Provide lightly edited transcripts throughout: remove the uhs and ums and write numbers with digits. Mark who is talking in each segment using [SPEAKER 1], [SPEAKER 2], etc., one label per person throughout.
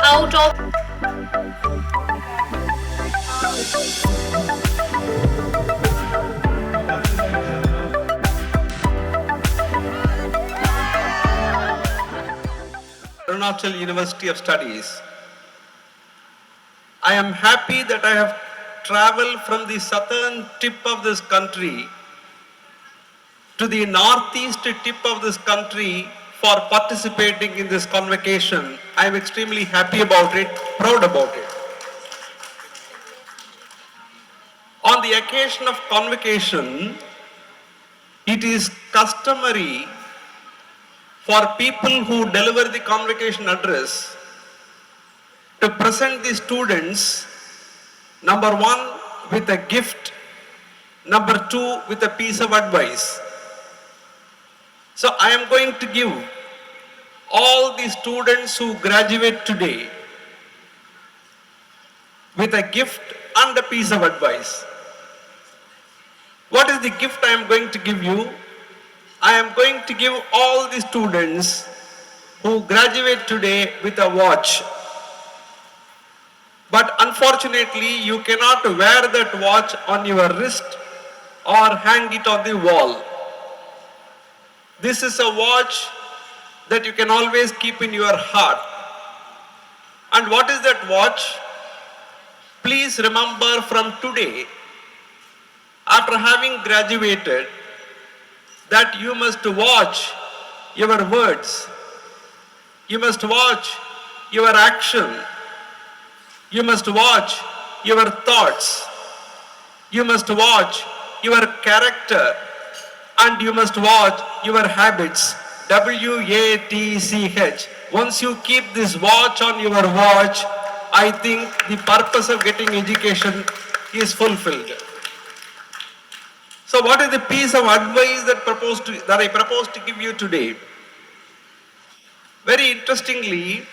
[SPEAKER 1] out of
[SPEAKER 2] Arunachal University of Studies. I am happy that I have traveled from the southern tip of this country to the northeast tip of this country for participating in this convocation. I am extremely happy about it, proud about it. On the occasion of convocation, it is customary for people who deliver the convocation address to present the students, number one, with a gift, number two, with a piece of advice. So I am going to give all the students who graduate today with a gift and a piece of advice. What is the gift I am going to give you? I am going to give all the students who graduate today with a watch. But unfortunately, you cannot wear that watch on your wrist or hang it on the wall. This is a watch that you can always keep in your heart. And what is that watch? Please remember from today, after having graduated, that you must watch your words, you must watch your action, you must watch your thoughts, you must watch your character, and you must watch your habits. WATCH. Once you keep this watch on your watch, I think the purpose of getting education is fulfilled. So what is the piece of advice that I propose to give you today? Very interestingly,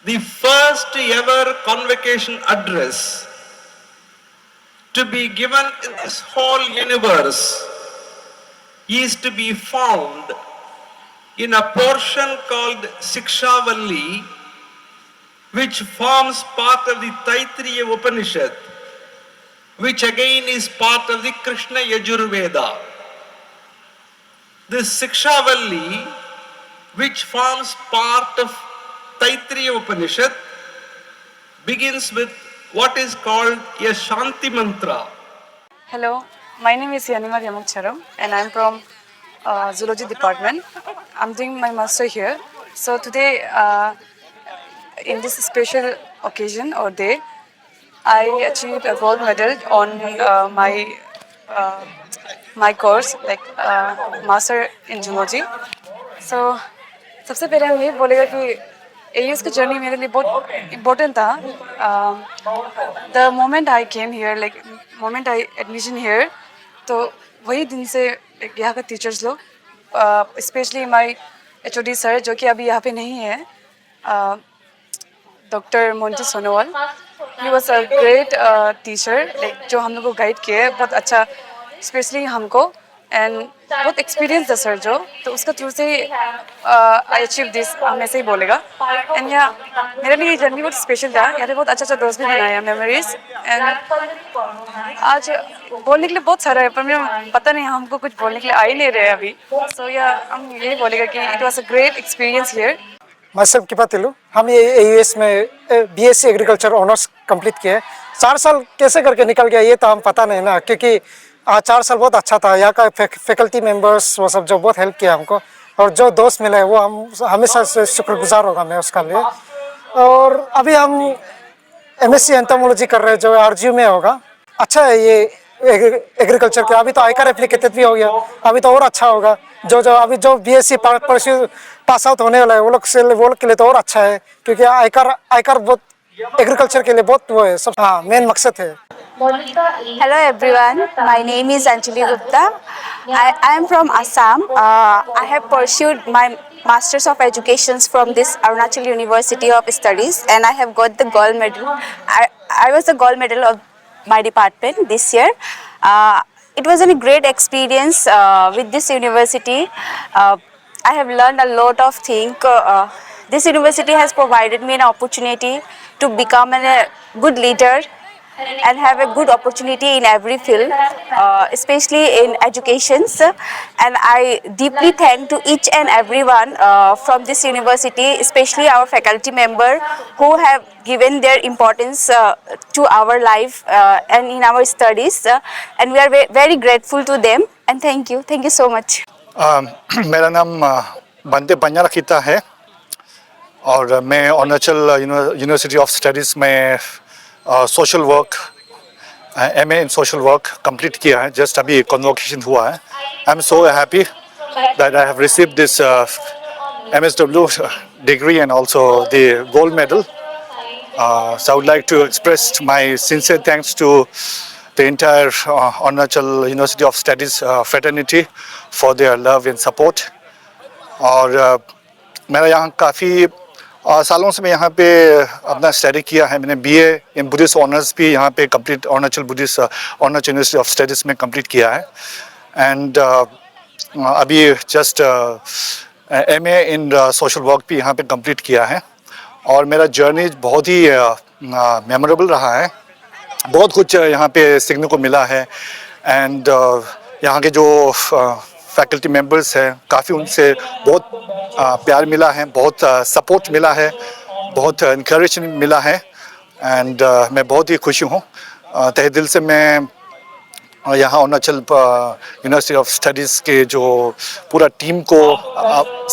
[SPEAKER 2] the first ever convocation address to be given in this whole universe is to be found in a portion called Sikshavalli, which forms part of the Taittiriya Upanishad, which again is part of the Krishna Yajurveda. This Sikshavalli, which forms part of Taittiriya Upanishad, begins with what is called a Shanti Mantra.
[SPEAKER 3] Hello, my name is Yanima Yamukcharam and I'm from Zoology Department. I'm doing my master here. So today, in this special occasion or day, I achieved a gold medal on my course, like master in zoology. So सबसे पहले हम ये बोलेगा कि AU's का journey मेरे लिए बहुत इम्पोर्टेंट था. The moment I came here, like moment I admission here, तो वही दिन से यहाँ का टीचर्स लोग, स्पेशली माय HOD सर जो कि अभी यहाँ पे नहीं है, doctor Monty Sonowal. He was a great teacher, like जो हम लोग को गाइड किया है बहुत अच्छा, स्पेशली हमको, एंड बहुत एक्सपीरियंस है सर जो, तो उसका थ्रू से आई अचीव दिस, हम ऐसे ही बोलेगा. एंड यहाँ मेरे लिए ये जर्नी बहुत स्पेशल था. यहाँ पे बहुत अच्छा अच्छा दोस्त भी बनाया, मेमोरीज. एंड आज बोलने के लिए बहुत सारा है, पर मैं पता नहीं हमको कुछ बोलने के लिए आ ही नहीं रहे अभी. सो या हम यही बोलेगा कि it was a great experience here.
[SPEAKER 4] मैसेव किपातिलू, हम ये AUS में BSc एग्रीकल्चर ऑनर्स कंप्लीट किए. 4 साल कैसे करके निकल गया ये तो हम पता नहीं ना, क्योंकि 4 साल बहुत अच्छा था. यहाँ का फैकल्टी मेंबर्स वो सब जो बहुत हेल्प किया हमको, और जो दोस्त मिले वो हम हमेशा से शुक्रगुजार होगा मैं उसका लिए. और अभी हम MSc एंटोमोलॉजी कर रहे हैं जो RGU में होगा. अच्छा है ये एग्रीकल्चर के. अभी तो आयकर एप्लीकेटेड भी हो गया, अभी तो और अच्छा होगा. जो अभी जो BSc पास आउट होने वाला है वो लोग के लिए तो और अच्छा है, क्योंकि आयकर बहुत एग्रीकल्चर के लिए बहुत वो है सब. हाँ, मेन मकसद है.
[SPEAKER 5] Hello everyone, my name is Anjali Gupta. I am from Assam. I have pursued my Masters of Education from this Arunachal University of Studies, and I have got the gold medal. I was the gold medal of my department this year. It was a great experience with this university. I have learned a lot of things. This university has provided me an opportunity to become a good leader and have a good opportunity in every field, especially in education. And I deeply thank to each and everyone from this university, especially our faculty member who have given their importance to our life and in our studies. And we are very grateful to them. And thank you. Thank you so much.
[SPEAKER 1] मेरा नाम बंदे बंजारा खीता है और मैं Arunachal university of studies में social work MA इन social work complete किया है. Just अभी कन्वोकेशन हुआ है. I am so happy that I have received this MSW degree and also the gold medal. So I would like to express my sincere thanks to the entire Arunachal University of Studies fraternity for their love and support. और मेरा यहाँ काफ़ी सालों से मैं यहाँ पे अपना स्टडी किया है. मैंने BA इन बुद्धिस्ट ऑनर्स भी यहाँ पे complete Arunachal university of studies में कंप्लीट किया है. एंड अभी जस्ट MA इन सोशल वर्क भी यहाँ पे कंप्लीट किया है. और मेरा जर्नी बहुत ही मेमोरेबल रहा है. बहुत कुछ यहाँ पे सीखने को मिला है. एंड यहाँ के जो फैकल्टी मेंबर्स हैं काफ़ी उनसे बहुत प्यार मिला है, बहुत सपोर्ट मिला है, बहुत इनकरेजमेंट मिला है. एंड मैं बहुत ही खुशी हूँ. तहे दिल से मैं यहाँ अरुणाचल यूनिवर्सिटी ऑफ स्टडीज़ के जो पूरा टीम को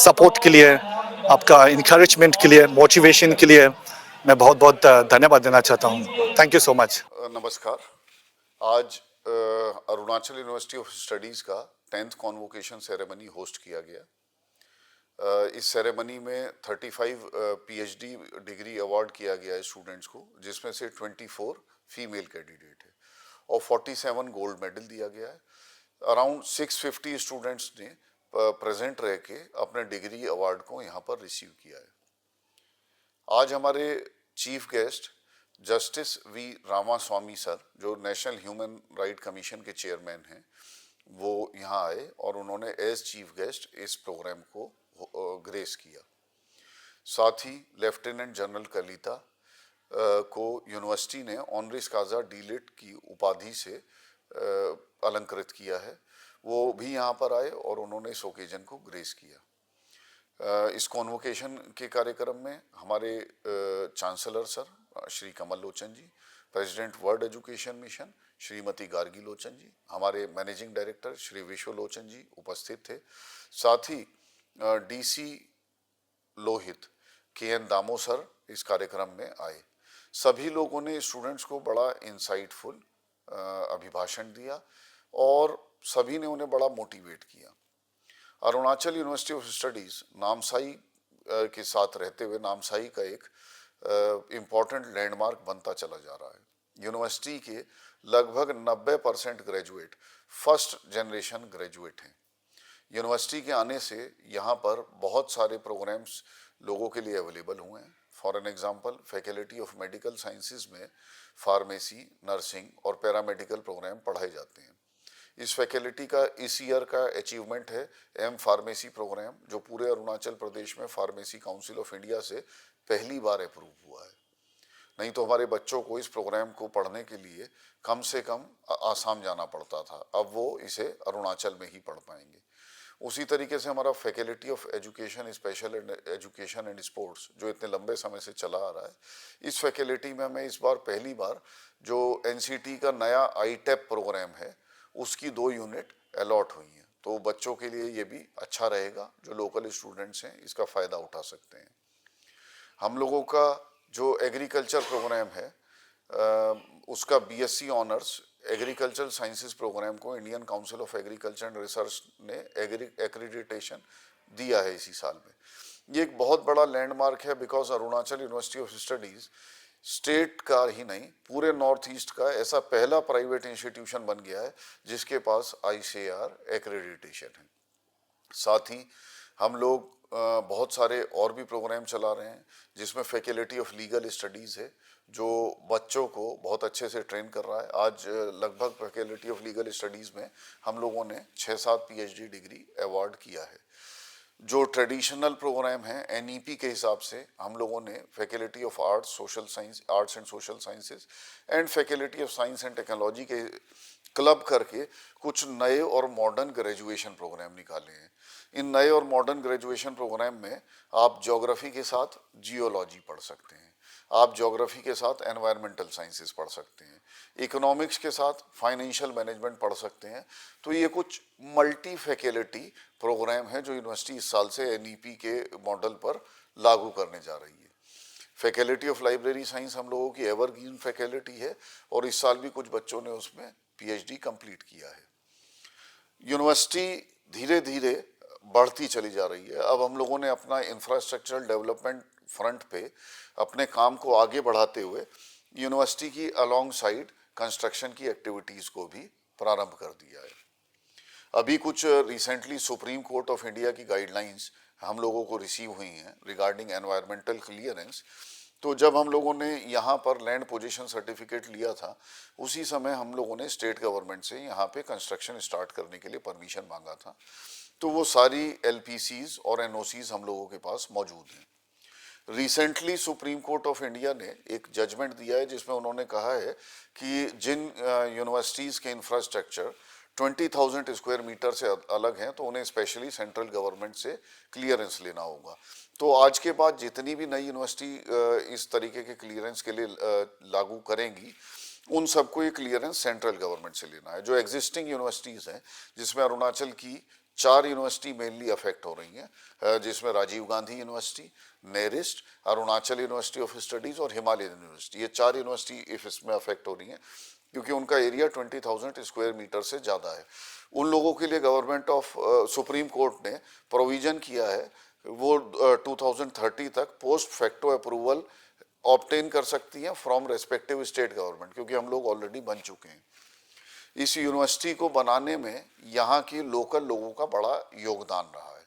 [SPEAKER 1] सपोर्ट के लिए, आपका इनकरेजमेंट के लिए, मोटिवेशन के लिए मैं बहुत बहुत धन्यवाद देना चाहता हूँ. Thank you so much.
[SPEAKER 6] नमस्कार. आज अरुणाचल यूनिवर्सिटी ऑफ स्टडीज़ का 10th कॉन्वोकेशन सेरेमनी होस्ट किया गया. इस सेरेमनी में 35 PhD डिग्री अवार्ड किया गया है स्टूडेंट्स को, जिसमें से 24 फीमेल कैंडिडेट है और 47 गोल्ड मेडल दिया गया है. अराउंड 650 स्टूडेंट्स ने प्रेजेंट रह के अपने डिग्री अवार्ड को यहाँ पर रिसीव किया है. आज हमारे chief guest justice V. Ramaswamy sir, जो नेशनल ह्यूमन राइट कमीशन के चेयरमैन हैं, वो यहाँ आए और उन्होंने एज चीफ गेस्ट इस प्रोग्राम को ग्रेस किया. साथ ही लेफ्टिनेंट जनरल कलिता को यूनिवर्सिटी ने ऑनरिस काजा डीलिट की उपाधि से अलंकृत किया है. वो भी यहाँ पर आए और उन्होंने इस ओकेजन को ग्रेस किया. इस कॉन्वोकेशन के कार्यक्रम में हमारे chancellor sir Shri Kamal Lochan ji, president World Education Mission Shrimati Gargi Lochan ji, हमारे मैनेजिंग डायरेक्टर श्री विश्व लोचन जी उपस्थित थे. साथ ही DC लोहित, KN दामो सर इस कार्यक्रम में आए. सभी लोगों ने स्टूडेंट्स को बड़ा इंसाइटफुल अभिभाषण दिया और सभी ने उन्हें बड़ा मोटिवेट किया. Arunachal university of studies Namsai के साथ रहते हुए नामसाई का एक इम्पॉर्टेंट लैंडमार्क बनता चला जा रहा है. यूनिवर्सिटी के लगभग 90% ग्रेजुएट फर्स्ट जनरेशन ग्रेजुएट हैं. यूनिवर्सिटी के आने से यहाँ पर बहुत सारे प्रोग्राम्स लोगों के लिए अवेलेबल हुए हैं. For an example, faculty of medical sciences में फार्मेसी, नर्सिंग और पैरामेडिकल प्रोग्राम पढ़ाए जाते हैं. इस फैकल्टी का इस ईयर का अचीवमेंट है M फार्मेसी प्रोग्राम, जो पूरे अरुणाचल प्रदेश में फार्मेसी काउंसिल ऑफ इंडिया से पहली बार अप्रूव हुआ है. नहीं तो हमारे बच्चों को इस प्रोग्राम को पढ़ने के लिए कम से कम आसाम जाना पड़ता था. अब वो इसे अरुणाचल में ही पढ़ पाएंगे. उसी तरीके से हमारा faculty of education, special education and sports, जो इतने लंबे समय से चला आ रहा है, इस फैकल्टी में हमें इस बार पहली बार जो NCT का नया ITEP प्रोग्राम है उसकी 2 यूनिट अलॉट हुई हैं. तो बच्चों के लिए ये भी अच्छा रहेगा, जो लोकल स्टूडेंट्स हैं इसका फ़ायदा उठा सकते हैं. हम लोगों का जो एग्रीकल्चर प्रोग्राम है उसका BSc honours agricultural sciences programme को Indian Council of Agriculture and Research ने एक्रेडिटेशन दिया है इसी साल में. ये एक बहुत बड़ा लैंडमार्क है, because Arunachal university of studies state का ही नहीं पूरे नॉर्थ ईस्ट का ऐसा पहला प्राइवेट इंस्टीट्यूशन बन गया है जिसके पास ICAR एक्रेडिटेशन है. साथ ही हम लोग बहुत सारे और भी प्रोग्राम चला रहे हैं, जिसमें फैकल्टी ऑफ लीगल स्टडीज़ है जो बच्चों को बहुत अच्छे से ट्रेन कर रहा है. आज लगभग फैकल्टी ऑफ लीगल स्टडीज़ में हम लोगों ने 6-7 PhD डिग्री अवार्ड किया है. जो ट्रेडिशनल प्रोग्राम है एनईपी के हिसाब से हम लोगों ने faculty of arts social science arts and social sciences and faculty of science and technology के क्लब करके कुछ नए और मॉडर्न ग्रेजुएशन प्रोग्राम निकाले हैं। इन नए और मॉडर्न ग्रेजुएशन प्रोग्राम में आप ज्योग्राफी के साथ जियोलॉजी पढ़ सकते हैं, आप ज्योग्राफी के साथ एनवायरमेंटल साइंसेस पढ़ सकते हैं, इकोनॉमिक्स के साथ फाइनेंशियल मैनेजमेंट पढ़ सकते हैं। तो ये कुछ मल्टी फैकल्टी प्रोग्राम है जो यूनिवर्सिटी इस साल से एनईपी के मॉडल पर लागू करने जा रही है। फैकल्टी ऑफ लाइब्रेरी साइंस हम लोगों की एवरग्रीन फैकल्टी है और इस साल भी कुछ बच्चों ने उसमें पीएचडी कंप्लीट किया है। यूनिवर्सिटी धीरे धीरे बढ़ती चली जा रही है। अब हम लोगों ने अपना इंफ्रास्ट्रक्चरल डेवलपमेंट फ्रंट पे अपने काम को आगे बढ़ाते हुए यूनिवर्सिटी की अलॉन्ग साइड कंस्ट्रक्शन की एक्टिविटीज़ को भी प्रारंभ कर दिया है। अभी कुछ recently supreme court of India की गाइडलाइंस हम लोगों को रिसीव हुई हैं रिगार्डिंग एनवायरमेंटल क्लियरेंस। तो जब हम लोगों ने यहाँ पर लैंड पोजीशन सर्टिफिकेट लिया था उसी समय हम लोगों ने स्टेट गवर्नमेंट से यहाँ पे कंस्ट्रक्शन स्टार्ट करने के लिए परमिशन मांगा था। तो वो सारी एलपीसीज और एनओसीज हम लोगों के पास मौजूद हैं। Recently supreme court of India ने एक जजमेंट दिया है जिसमें उन्होंने कहा है कि जिन यूनिवर्सिटीज़ के इंफ्रास्ट्रक्चर 20,000 स्क्वायर मीटर से अलग हैं तो उन्हें स्पेशली सेंट्रल गवर्नमेंट से क्लियरेंस लेना होगा। तो आज के बाद जितनी भी नई यूनिवर्सिटी इस तरीके के क्लियरेंस के लिए लागू करेंगी उन सबको ये क्लियरेंस सेंट्रल गवर्नमेंट से लेना है। जो एग्जिस्टिंग यूनिवर्सिटीज़ हैं जिसमें अरुणाचल की 4 यूनिवर्सिटी मेनली अफेक्ट हो रही हैं, जिसमें Rajiv Gandhi university, NERIST, Arunachal university of studies और हिमालयन यूनिवर्सिटी, ये 4 यूनिवर्सिटी इसमें अफेक्ट हो रही हैं क्योंकि उनका एरिया 20,000 स्क्वायर मीटर से ज़्यादा है। उन लोगों के लिए गवर्नमेंट ऑफ सुप्रीम कोर्ट ने प्रोविज़न किया है वो 2030 तक पोस्ट फैक्टो अप्रूवल ऑब्टेन कर सकती हैं फ्रॉम रेस्पेक्टिव स्टेट गवर्नमेंट, क्योंकि हम लोग ऑलरेडी बन चुके हैं। इस यूनिवर्सिटी को बनाने में यहाँ की लोकल लोगों का बड़ा योगदान रहा है।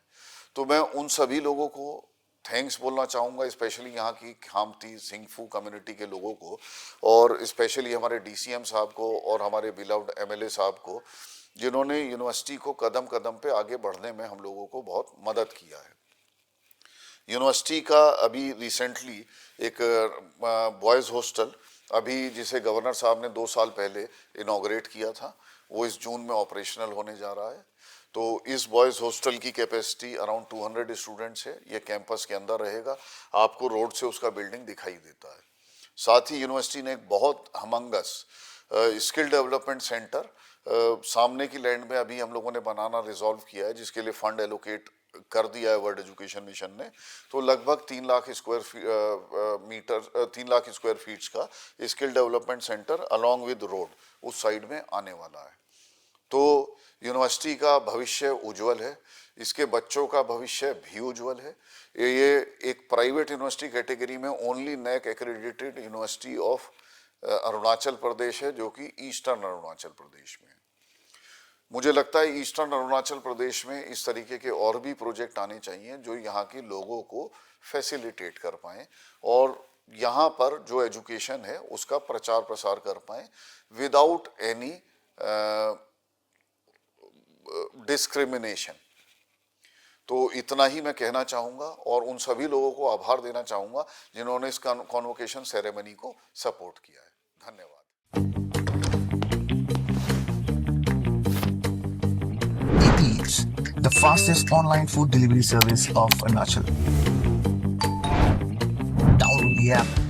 [SPEAKER 6] तो मैं उन सभी लोगों को थैंक्स बोलना चाहूँगा, स्पेशली यहाँ की खामती सिंगफू कम्युनिटी के लोगों को और स्पेशली हमारे डीसीएम साहब को और हमारे बिलव्ड एमएलए साहब को, जिन्होंने यूनिवर्सिटी को कदम कदम पे आगे बढ़ने में हम लोगों को बहुत मदद किया है। यूनिवर्सिटी का अभी रिसेंटली एक बॉयज़ हॉस्टल अभी जिसे गवर्नर साहब ने 2 साल पहले इनॉग्रेट किया था, वो इस जून में ऑपरेशनल होने जा रहा है। तो इस बॉयज़ हॉस्टल की कैपेसिटी अराउंड 200 स्टूडेंट्स है। ये कैंपस के अंदर रहेगा, आपको रोड से उसका बिल्डिंग दिखाई देता है। साथ ही यूनिवर्सिटी ने एक बहुत हमंगस स्किल डेवलपमेंट सेंटर सामने की लैंड में अभी हम लोगों ने बनाना रिजॉल्व किया है, जिसके लिए फंड एलोकेट कर दिया है वर्ल्ड एजुकेशन मिशन ने। तो लगभग 3 लाख स्क्वायर फीट्स का skill development centre along with road उस साइड में आने वाला है। तो यूनिवर्सिटी का भविष्य उज्जवल है, इसके बच्चों का भविष्य भी उज्जवल है। ये एक प्राइवेट यूनिवर्सिटी कैटेगरी में only NAAC accredited university of Arunachal Pradesh है, जो कि ईस्टर्न अरुणाचल प्रदेश में है। मुझे लगता है ईस्टर्न अरुणाचल प्रदेश में इस तरीके के और भी प्रोजेक्ट आने चाहिए जो यहाँ के लोगों को फैसिलिटेट कर पाएँ और यहाँ पर जो एजुकेशन है उसका प्रचार प्रसार कर पाएँ विदाउट एनी डिस्क्रिमिनेशन। तो इतना ही मैं कहना चाहूँगा और उन सभी लोगों को आभार देना चाहूँगा जिन्होंने इस कॉन्वोकेशन सेरेमनी को सपोर्ट किया है। धन्यवाद।
[SPEAKER 7] Eats, the fastest online food delivery service of Arunachal. Download the app